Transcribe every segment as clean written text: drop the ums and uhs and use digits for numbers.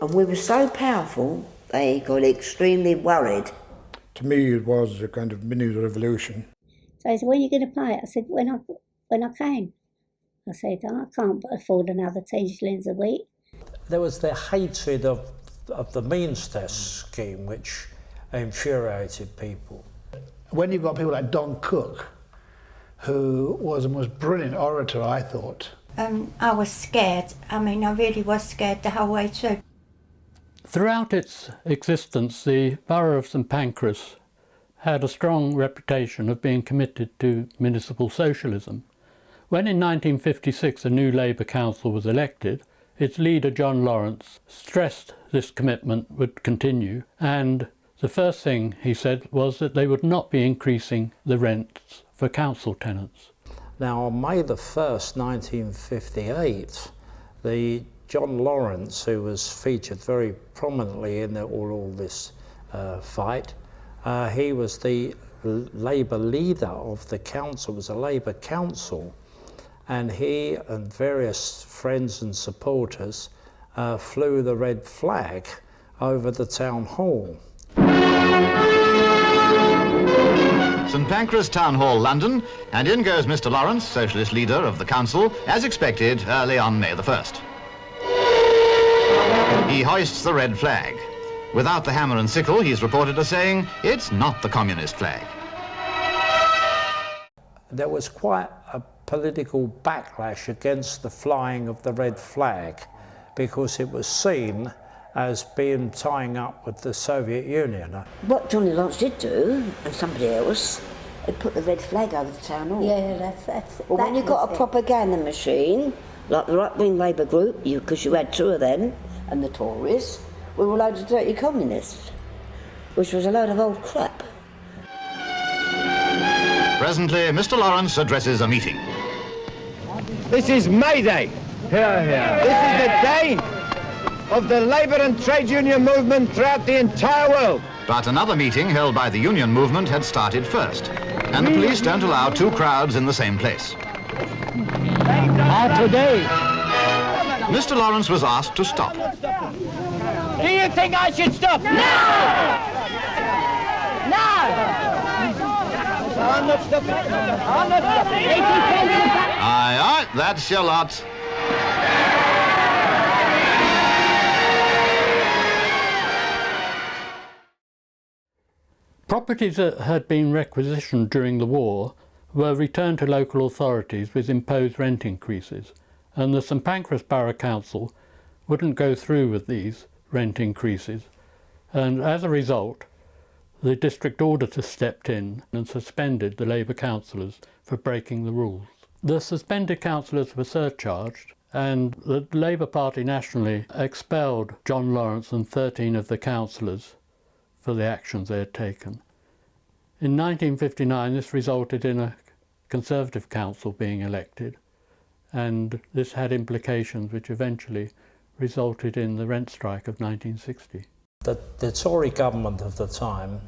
And we were so powerful, they got extremely worried. To me, it was a kind of mini revolution. So he said, when are you going to pay it? I said, when I can. I said, I can't afford another 10 shillings a week. There was the hatred of the means test scheme, which infuriated people. When you've got people like Don Cook, who was the most brilliant orator, I thought. I was scared. I mean, I really was scared the whole way through. Throughout its existence, the borough of St Pancras had a strong reputation of being committed to municipal socialism. When in 1956 a new Labour council was elected, its leader John Lawrence stressed this commitment would continue, and the first thing he said was that they would not be increasing the rents for council tenants. Now, on May the 1st, 1958, John Lawrence, who was featured very prominently in all this fight, he was the Labour leader of the council. It was a Labour council, and he and various friends and supporters flew the red flag over the town hall. St Pancras Town Hall, London, and in goes Mr Lawrence, socialist leader of the council, as expected early on May the 1st. He hoists the red flag. Without the hammer and sickle, he's reported as saying, it's not the communist flag. There was quite a political backlash against the flying of the red flag because it was seen as being tying up with the Soviet Union. What Johnny Lawrence did do, and somebody else, they put the red flag over the town hall. Yeah, that's Well, when you've got a propaganda machine, like the right-wing Labour group, because you had two of them, and the Tories, were a load of dirty communists, which was a load of old crap. Presently, Mr Lawrence addresses a meeting. This is May Day. Here, here. This is the day of the labour and trade union movement throughout the entire world. But another meeting held by the union movement had started first, and the police don't allow two crowds in the same place. Today. Mr Lawrence was asked to stop. Do you think I should stop? No! I'm not stopping. I'm not stopping. Aye, aye, that's your lot. Properties that had been requisitioned during the war were returned to local authorities with imposed rent increases, and the St Pancras Borough Council wouldn't go through with these rent increases, and as a result the district auditor stepped in and suspended the Labour councillors for breaking the rules. The suspended councillors were surcharged, and the Labour Party nationally expelled John Lawrence and 13 of the councillors for the actions they had taken. In 1959 this resulted in a Conservative council being elected, and this had implications which eventually resulted in the rent strike of 1960. The Tory government of the time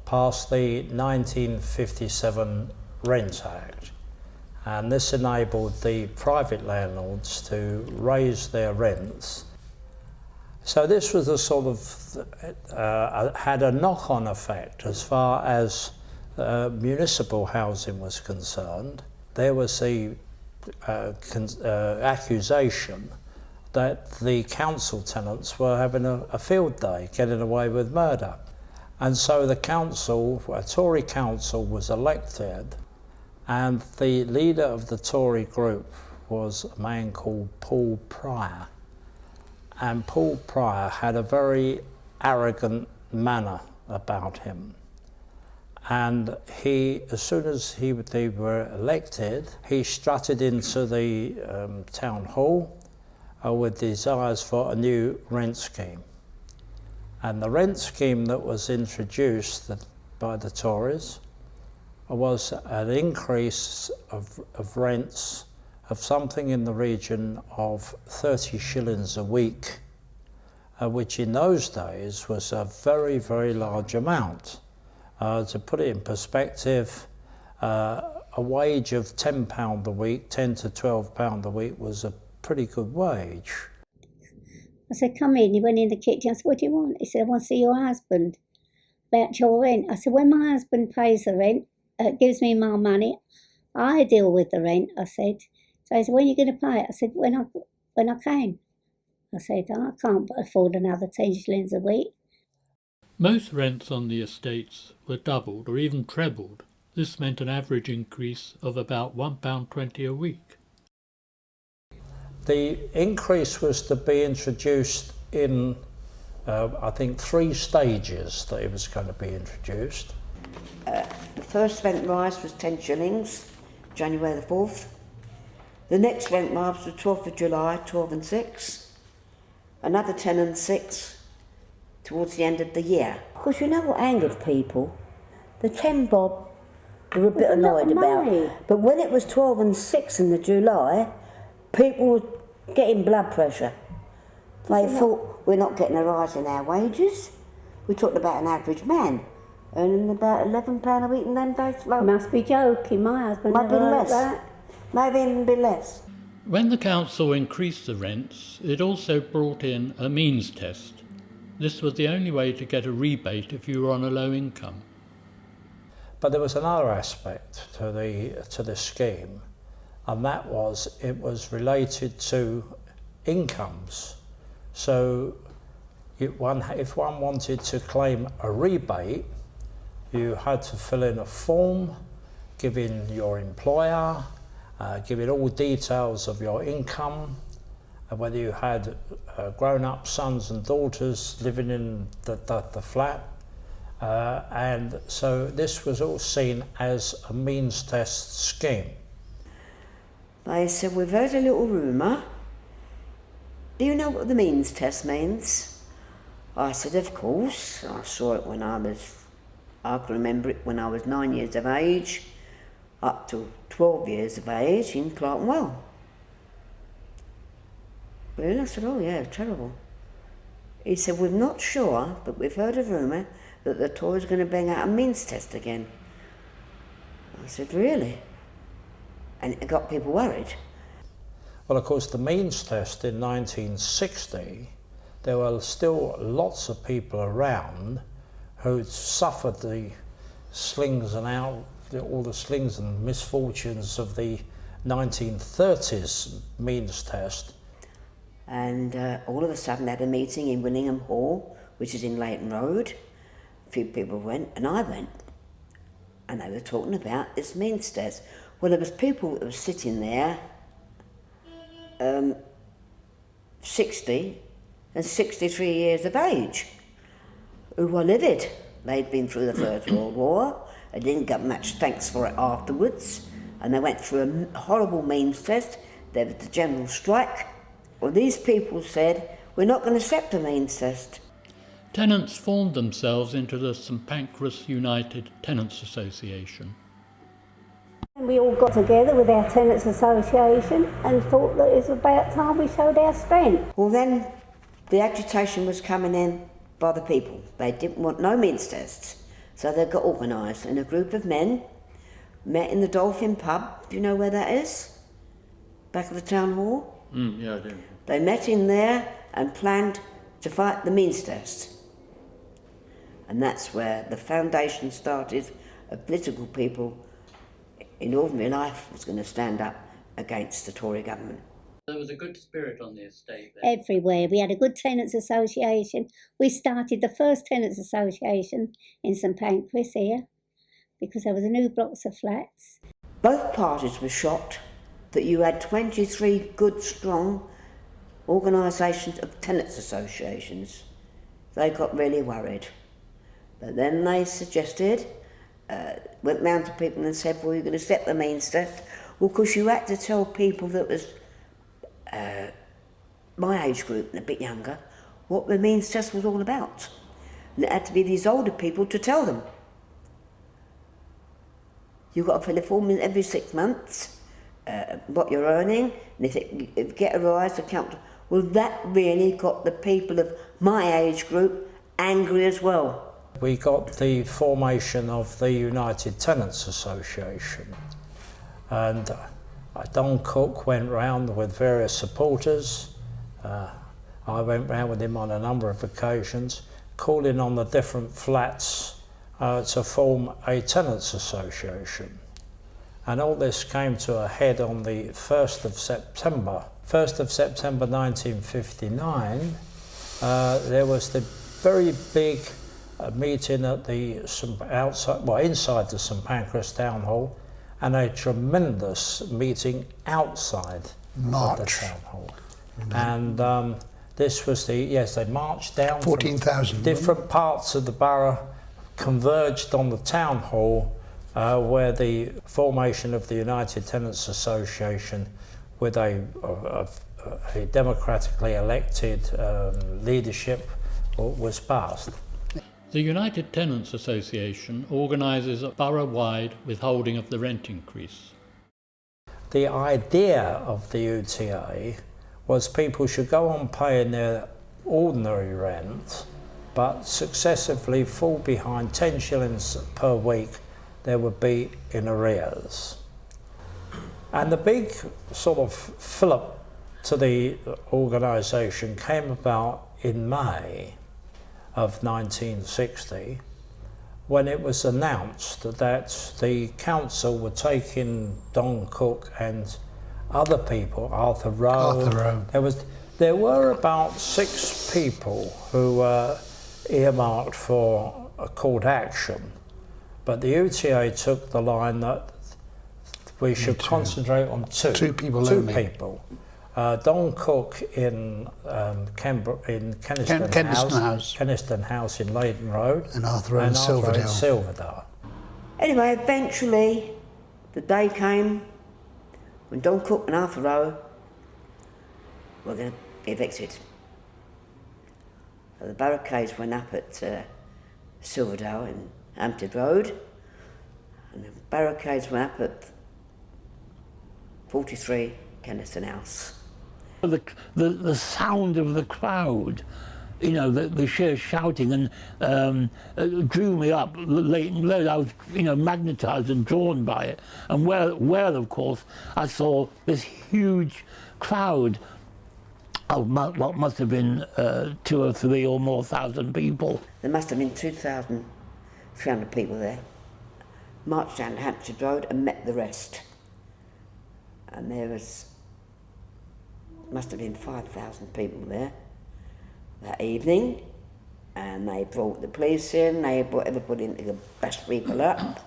passed the 1957 Rent Act, and this enabled the private landlords to raise their rents. So this was a sort of, had a knock-on effect as far as municipal housing was concerned. There was the accusation that the council tenants were having a field day, getting away with murder. And so the council, a Tory council, was elected, and the leader of the Tory group was a man called Paul Pryor. And Paul Pryor had a very arrogant manner about him. And he, as soon as they were elected, he strutted into the town hall with desires for a new rent scheme. And the rent scheme that was introduced by the Tories was an increase of rents of something in the region of 30 shillings a week, which in those days was a very, very large amount. To put it in perspective, a wage of £10 a week, £10 to £12 a week was a pretty good wage. I said, come in. He went in the kitchen. I said, what do you want? He said, I want to see your husband about your rent. I said, when my husband pays the rent, gives me my money, I deal with the rent, I said. So he said, when are you going to pay it? I said, when I can. I said, I can't afford another 10 shillings a week. Most rents on the estates were doubled or even trebled. This meant an average increase of about £1.20 a week. The increase was to be introduced in, I think, 3 stages that it was going to be introduced. The first rent rise was 10 shillings, January the 4th. The next rent rise was 12th of July, 12 and 6. Another 10 and 6 towards the end of the year. Because you know what angered people? The 10 bob they were a bit annoyed about. But when it was 12 and 6 in the July, people were getting blood pressure. They thought, we're not getting a rise in our wages. We talked about an average man earning about £11 a week in them days. Like, Must be joking, my husband might be never less. heard that. Maybe even be less. When the council increased the rents, it also brought in a means test. This was the only way to get a rebate if you were on a low income. But there was another aspect to the scheme, and that was it was related to incomes. So if one wanted to claim a rebate, you had to fill in a form, give in your employer, give in all details of your income, and whether you had grown-up sons and daughters living in the flat. And so this was all seen as a means test scheme. They said, we've heard a little rumour. Do you know what the means test means? I said, of course. I saw it when I can remember it when I was 9 years of age, up to 12 years of age in Clerkenwell. Really? I said, oh yeah, terrible. He said, we're not sure, but we've heard a rumour that the Tories are going to bring out a means test again. I said, really? And it got people worried. Well, of course, the means test in 1960, there were still lots of people around who suffered the slings and all the slings and misfortunes of the 1930s means test. And all of a sudden they had a meeting in Willingham Hall, which is in Leighton Road. A few people went, and I went. And they were talking about this means test. Well, there was people that were sitting there, 60 and 63 years of age, who were livid. They'd been through the First World War. They didn't get much thanks for it afterwards. And they went through a horrible means test. There was the general strike. Well, these people said, we're not going to accept a means test. Tenants formed themselves into the St Pancras United Tenants Association. And we all got together with our Tenants Association and thought that it was about time we showed our strength. Well, then the agitation was coming in by the people. They didn't want no means tests. So they got organised, and a group of men met in the Dolphin pub. Do you know where that is? Back of the town hall? Yeah, I do. They met in there and planned to fight the means test. And that's where the foundation started of political people in ordinary life was going to stand up against the Tory government. There was a good spirit on the estate then. Everywhere. We had a good Tenants Association. We started the first Tenants Association in St Pancras here because there was a new blocks of flats. Both parties were shocked that you had 23 good, strong organisations of tenants associations. They got really worried. But then they suggested, went round to people and said, well, you're going to set the means test. Well, because you had to tell people that was my age group and a bit younger what the means test was all about. And it had to be these older people to tell them. You've got to fill a form in every 6 months, what you're earning, and if you get a rise, account. Well, that really got the people of my age group angry as well. We got the formation of the United Tenants Association, and Don Cook went round with various supporters. I I went round with him on a number of occasions, calling on the different flats to form a tenants association. And all this came to a head on the 1st of September. 1st of September 1959, there was the very big meeting at the inside the St Pancras Town Hall, and a tremendous meeting outside of the Town Hall. And this was they marched down. 14,000. Different parts of the borough converged on the Town Hall, where the formation of the United Tenants Association, with a democratically elected leadership, was passed. The United Tenants Association organises a borough-wide withholding of the rent increase. The idea of the UTA was people should go on paying their ordinary rent, but successively fall behind 10 shillings per week there would be in arrears. And the big sort of fillip to the organisation came about in May of 1960, when it was announced that the council were taking Don Cook and other people, Arthur Rowe. There were about 6 people who were earmarked for a court action, but the UTA took the line that we should concentrate on two people. Don Cook in Keniston House in Leyden Road, and Arthur Rowe in Silverdale. Anyway, eventually the day came when Don Cook and Arthur Rowe were going to be evicted. So the barricades went up at Silverdale in Hampstead Road, and the barricades went up at 43 Keniston House. The sound of the crowd, you know, the sheer shouting, and drew me up late and late. I was, you know, magnetised and drawn by it. And where of course I saw this huge crowd of what must have been 2 or 3 or more thousand people. There must have been 2,300 people there. Marched down Hampstead Road and met the rest. And there must have been 5,000 people there that evening, and they brought the police in, they brought everybody in to bash people up.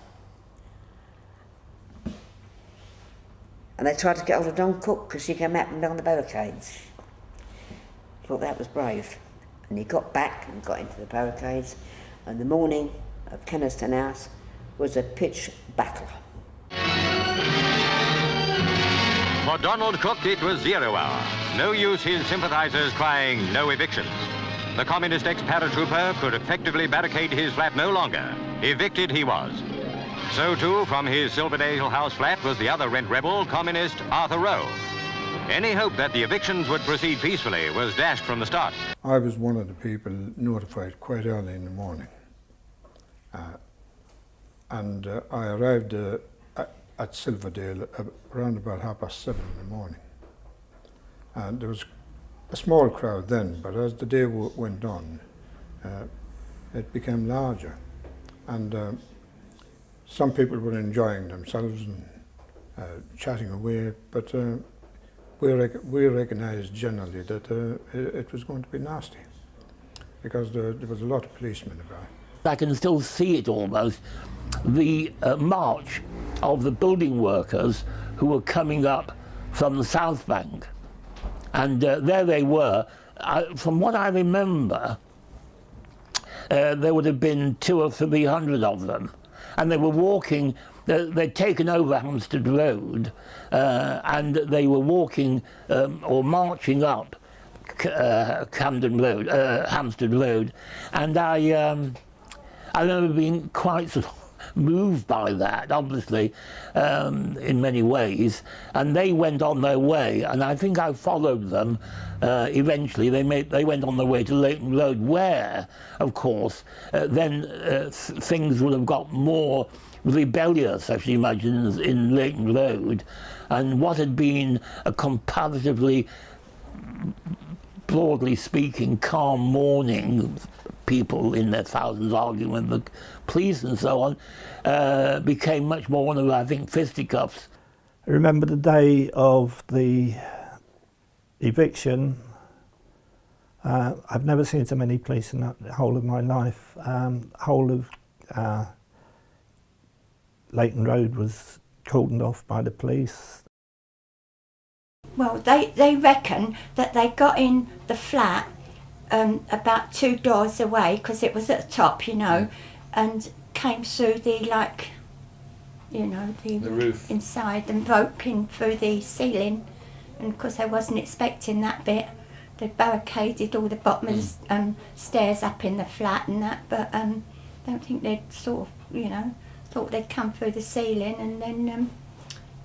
And they tried to get hold of Don Cook because he came out from behind the barricades. Thought that was brave. And he got back and got into the barricades, and the morning of Keniston House was a pitch battle. For Donald Cook, it was 0 hour. No use his sympathisers crying, no evictions. The communist ex-paratrooper could effectively barricade his flat no longer. Evicted he was. So too, from his Silverdale House flat was the other rent rebel, communist Arthur Rowe. Any hope that the evictions would proceed peacefully was dashed from the start. I was one of the people notified quite early in the morning. I arrived at Silverdale around about 7:30 in the morning. And there was a small crowd then, but as the day went on, it became larger. And some people were enjoying themselves and chatting away, but we recognised generally that it was going to be nasty, because there was a lot of policemen about. I can still see it almost, the march of the building workers who were coming up from the South Bank. And there they were. From what I remember, there would have been 200 or 300 of them. And they were walking, they'd taken over Hampstead Road, and they were walking or marching up Camden Road, Hampstead Road. And I remember being quite sort of moved by that, obviously, in many ways, and they went on their way, and I think I followed them. Eventually they went on their way to Leyden Road, where, of course, then things would have got more rebellious, I should imagine, in Leyden Road, and what had been a comparatively broadly speaking, calm morning, people in their thousands arguing with the police and so on, became much more one of, I think, fisticuffs. I remember the day of the eviction. I've never seen so many police in the whole of my life. Whole of Leighton Road was cordoned off by the police. Well, they reckon that they got in the flat about 2 doors away, because it was at the top, you know, and came through the, like, you know, the roof inside, and broke in through the ceiling. And because they wasn't expecting that bit, they barricaded all the bottom of the stairs up in the flat and that, but don't think they'd sort of, you know, thought they'd come through the ceiling, and then,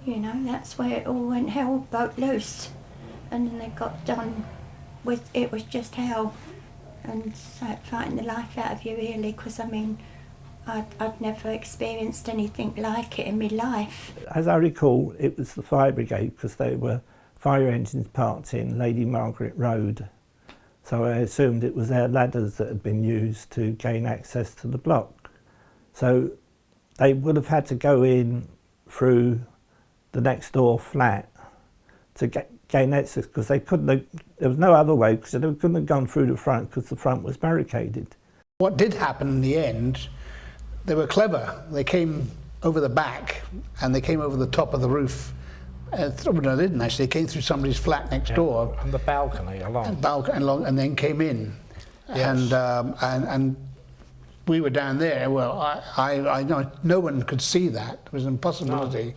you know, that's where it all went hell, broke loose. And then they got done with, it was just hell. And so fighting the life out of you, really, because I mean, I'd never experienced anything like it in my life. As I recall, it was the fire brigade, because there were fire engines parked in Lady Margaret Road. So I assumed it was their ladders that had been used to gain access to the block. So they would have had to go in through the next door flat to gain access, because they couldn't have, there was no other way, because they couldn't have gone through the front, because the front was barricaded. What did happen in the end, they were clever. They came over the back and they came over the top of the roof. No, they didn't actually. They came through somebody's flat next door. And the balcony along. And then came in. Yes. And we were down there. Well, I know no one could see that. It was an impossibility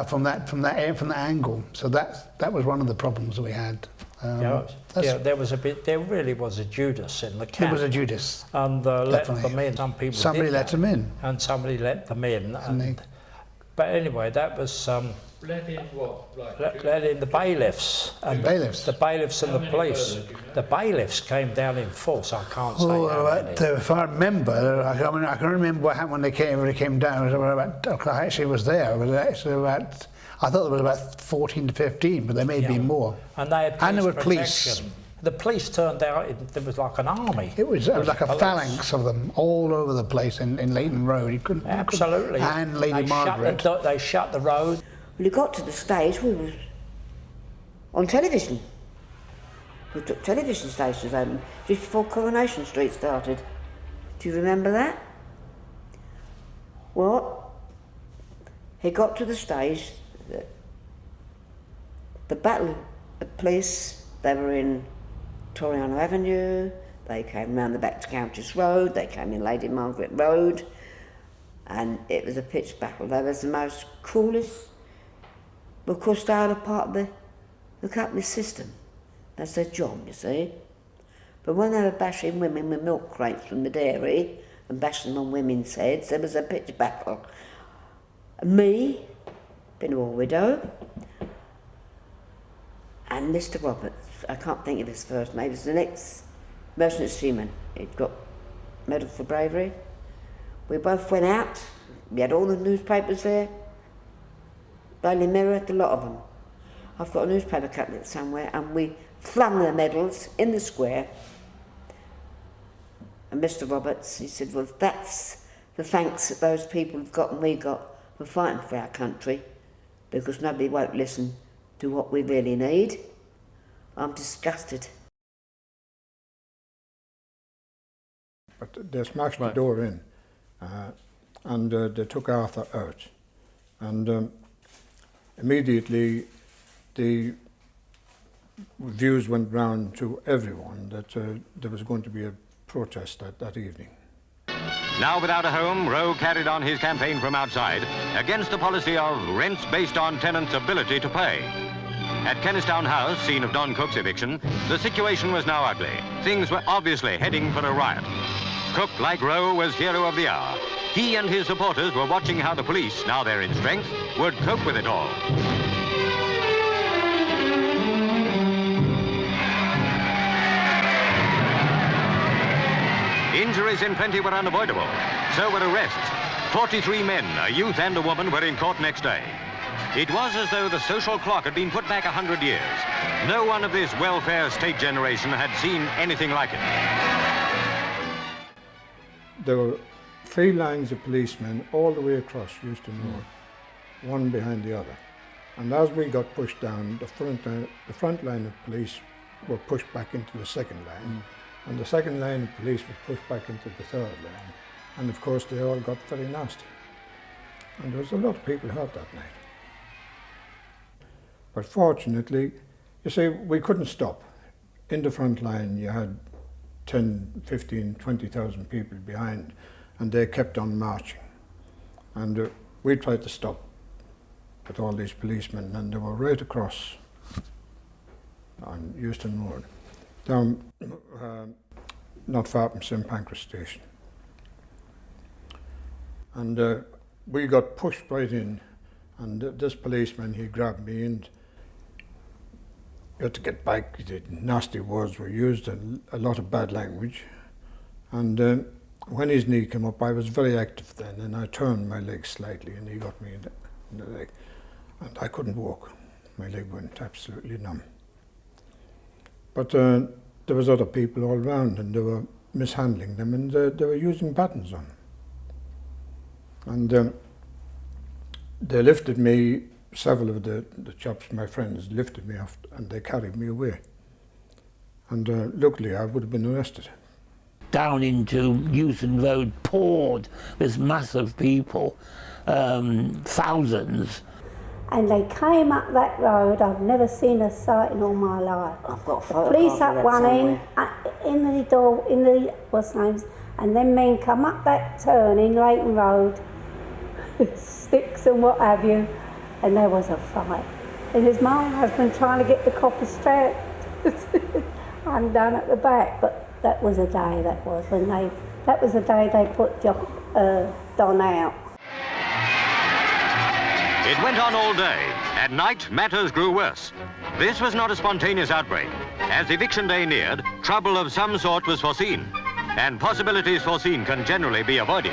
from that angle. So that was one of the problems we had. There was a bit. There really was a Judas in the camp. There was a Judas. And let them in. Some people. Somebody let them in. And somebody let them in. But anyway, that was. Let in what? Let in the bailiffs. And bailiffs? The bailiffs and the police. The bailiffs came down in force, I can't say how many. If I remember, I can remember what happened when they came down. I actually was there. It was actually about, I thought there was about 14 to 15, but there may be more. And they had there were police. The police turned out, there was like an army. It was like a phalanx of them all over the place in Leighton Road. You couldn't, absolutely. And Lady Margaret. They shut the road. When we got to the stage, we were on television. We took television stations open just before Coronation Street started. Do you remember that? Well, he got to the stage, the battle of police, they were in Toriano Avenue, they came round the back to Countess Road, they came in Lady Margaret Road, and it was a pitched battle. They was the most cruelest. Of course, they are a part of the capitalist system. That's their job, you see. But when they were bashing women with milk crates from the dairy and bashing them on women's heads, there was a pitched battle. Me, been a war widow, and Mr. Roberts, I can't think of his first name, he was the next merchant seaman. He'd got medal for bravery. We both went out, we had all the newspapers there, Daily Mirror, a lot of them. I've got a newspaper cutting somewhere, and we flung the medals in the square. And Mr. Roberts, he said, well, that's the thanks that those people have got and we got for fighting for our country, because nobody won't listen to what we really need. I'm disgusted. But they smashed the door in, and they took Arthur out. And immediately the views went round to everyone that there was going to be a protest that evening. Now without a home, Rowe carried on his campaign from outside against the policy of rents based on tenants' ability to pay. At Kennistown House, scene of Don Cook's eviction, the situation was now ugly. Things were obviously heading for a riot. Cook, like Rowe, was hero of the hour. He and his supporters were watching how the police, now they're in strength, would cope with it all. Injuries in plenty were unavoidable. So were arrests. 43 men, a youth and a woman, were in court next day. It was as though the social clock had been put back 100 years. No one of this welfare state generation had seen anything like it. There were 3 lines of policemen all the way across Euston Road, one behind the other. And as we got pushed down, the front line of police were pushed back into the second line, and the second line of police were pushed back into the third line. And of course they all got very nasty. And there was a lot of people hurt that night. But fortunately, you see, we couldn't stop. In the front line you had 10, 15, 20,000 people behind, and they kept on marching. And we tried to stop with all these policemen, and they were right across on Euston Road, down not far from St Pancras station. And we got pushed right in, and this policeman, he grabbed me and you had to get back. Nasty words were used, a lot of bad language. And when his knee came up, I was very active then, and I turned my leg slightly, and he got me in the leg. And I couldn't walk. My leg went absolutely numb. But there was other people all around, and they were mishandling them, and they were using batons on them. And they lifted me, several of the chaps, my friends, lifted me off, and they carried me away. And luckily I would have been arrested. Down into Euston Road poured this mass of people, thousands. And they came up that road. I've never seen a sight in all my life. I've got a The photograph police of up that one somewhere. end, in the door, in the what's names, and then men come up that turn in Leighton Road, sticks and what have you, and there was a fight. It was my husband trying to get the coppers straight. I'm down at the back, but that was a day. That was the day they put Don out. It went on all day. At night, matters grew worse. This was not a spontaneous outbreak. As eviction day neared, trouble of some sort was foreseen, and possibilities foreseen can generally be avoided.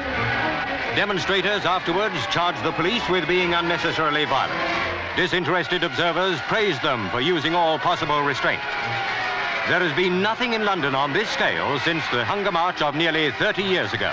Demonstrators afterwards charged the police with being unnecessarily violent. Disinterested observers praised them for using all possible restraint. There has been nothing in London on this scale since the hunger march of nearly 30 years ago.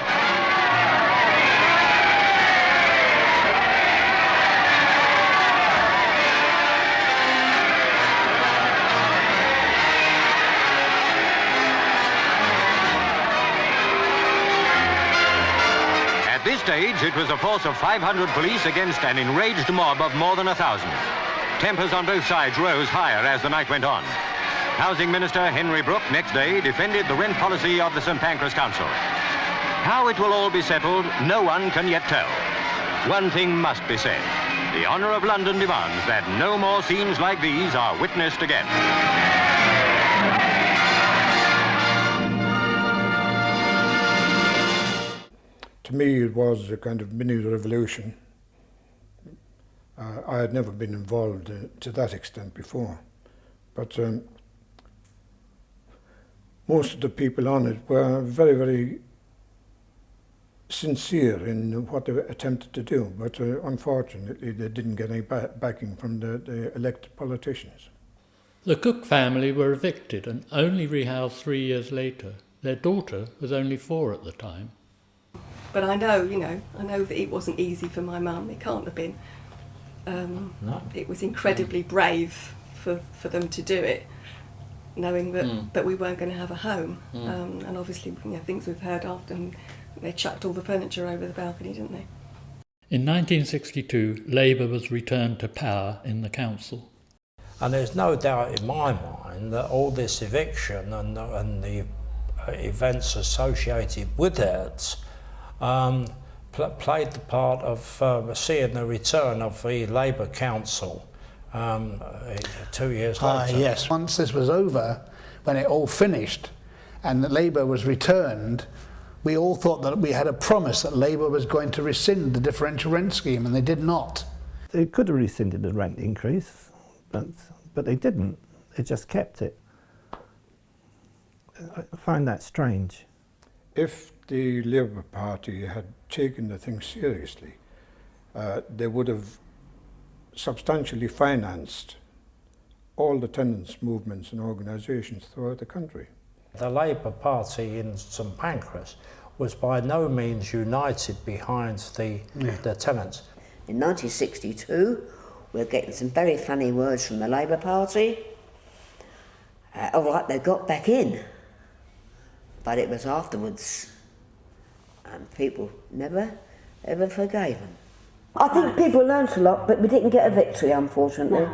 At this stage, it was a force of 500 police against an enraged mob of more than 1,000. Tempers on both sides rose higher as the night went on. Housing Minister Henry Brooke next day defended the rent policy of the St Pancras Council. How it will all be settled, no one can yet tell. One thing must be said. The honour of London demands that no more scenes like these are witnessed again. To me, it was a kind of mini revolution. I had never been involved to that extent before, but most of the people on it were very, very sincere in what they attempted to do, but unfortunately they didn't get any backing from the elected politicians. The Cook family were evicted and only rehoused 3 years later. Their daughter was only 4 at the time. But I know that it wasn't easy for my mum. It can't have been. No. It was incredibly brave for them to do it, knowing that we weren't going to have a home. And obviously, things we've heard after, and they chucked all the furniture over the balcony, didn't they? In 1962, Labour was returned to power in the council. And there's no doubt in my mind that all this eviction and the events associated with it played the part of seeing the return of the Labour Council 2 years later. Yes, once this was over, when it all finished and that Labour was returned, we all thought that we had a promise that Labour was going to rescind the differential rent scheme, and they did not. They could have rescinded the rent increase, but they didn't. They just kept it. I find that strange. If the Labour Party had taken the thing seriously, they would have substantially financed all the tenants' movements and organisations throughout the country. The Labour Party in St Pancras was by no means united behind the tenants. In 1962, we're getting some very funny words from the Labour Party. All right, they got back in, but it was afterwards, and people never, ever forgave them. I think people learnt a lot, but we didn't get a victory, unfortunately.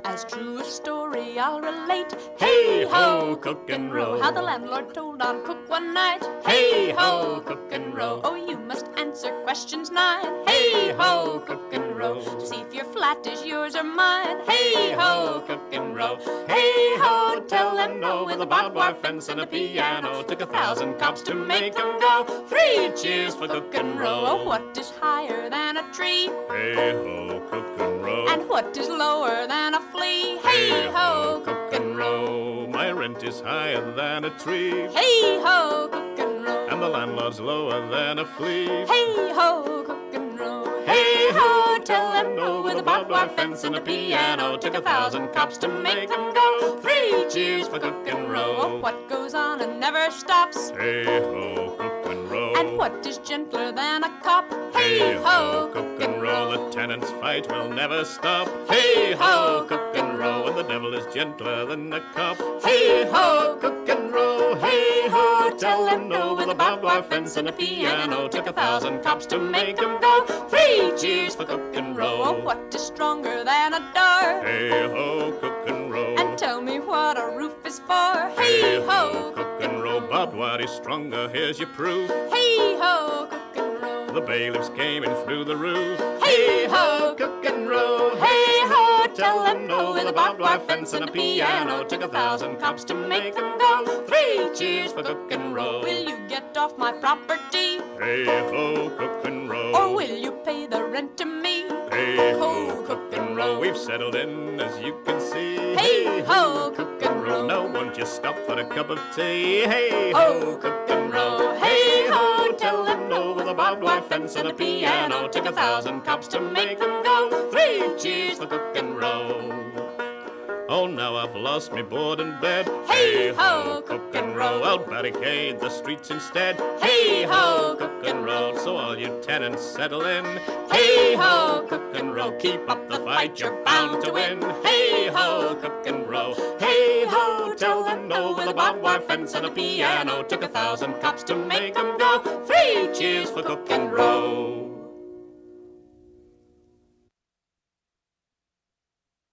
As true a story I'll relate. Hey-ho, Cook and Rowe, how the landlord told on Cook one night. Hey-ho, Cook and Rowe, oh, you must answer questions 9. Hey-ho, Cook and Rowe, to see if your flat is yours or mine. Hey-ho, Cook and Rowe, hey-ho, tell them no, with a barbed wire fence and a piano. Took 1,000 cops to make them go. 3 cheers for Cook and Rowe. Oh, what is higher than a tree? Hey-ho, Cook and Rowe. And what is lower than a flea? Hey-ho, Cook and Rowe. My rent is higher than a tree. Hey-ho, Cook and Rowe. And the landlord's lower than a flea. Hey-ho, Cook and Rowe. Hey-ho, tell them no, with a barbed wire fence and a piano. Took 1,000 cops to make them go. 3 cheers for Cook and Rowe. Oh, what goes on and never stops? Hey-ho, Cook and Rowe. And what is gentler than a cop? Hey-ho, Cook and Rowe. The tenants' fight will never stop. Hey-ho, Cook and Rowe. And the devil is gentler than a cop. Hey-ho, Cook and Rowe. Hey-ho, tell them no, with a barbed wire fence and a piano. Took 1,000 cops to make them go. 3 cheers for Cook and Rowe. Oh, what is stronger than a door? Hey-ho, Cook and Rowe. And tell me what a roof is for. Hey-ho, Cook and Rowe. Barbed wire is stronger, here's your proof. Hey-ho, Cook and Rowe. The bailiffs came in through the roof. Hey-ho, Cook and Rowe. Hey-ho, tell them no, with a barbed wire fence and a piano. Took 1,000 cops to make them go. 3 cheers for Cook and Rowe. Will you get off my property? Hey-ho, Cook and Rowe. Or will you pay the rent to me? Hey-ho, Cook and Rowe. We've settled in, as you can see. Hey-ho, Cook and Rowe. Now won't you stop for a cup of tea? Hey-ho, Cook and Rowe. Hey-ho, tell them no, with a barbed wire fence and a piano. Took 1,000 cops to make them go. 3 cheers for Cook and Rowe. Oh, now I've lost me board and bed. Hey-ho, Cook and Rowe. I'll barricade the streets instead. Hey-ho, Cook and Rowe. So all you tenants settle in. Hey-ho, Cook and Rowe. Keep up the fight, you're bound to win. Hey-ho, Cook and Rowe. Hey-ho, tell them no, with a barbed wire fence and a piano. Took 1,000 cops to make them go. 3 cheers for Cook and Rowe.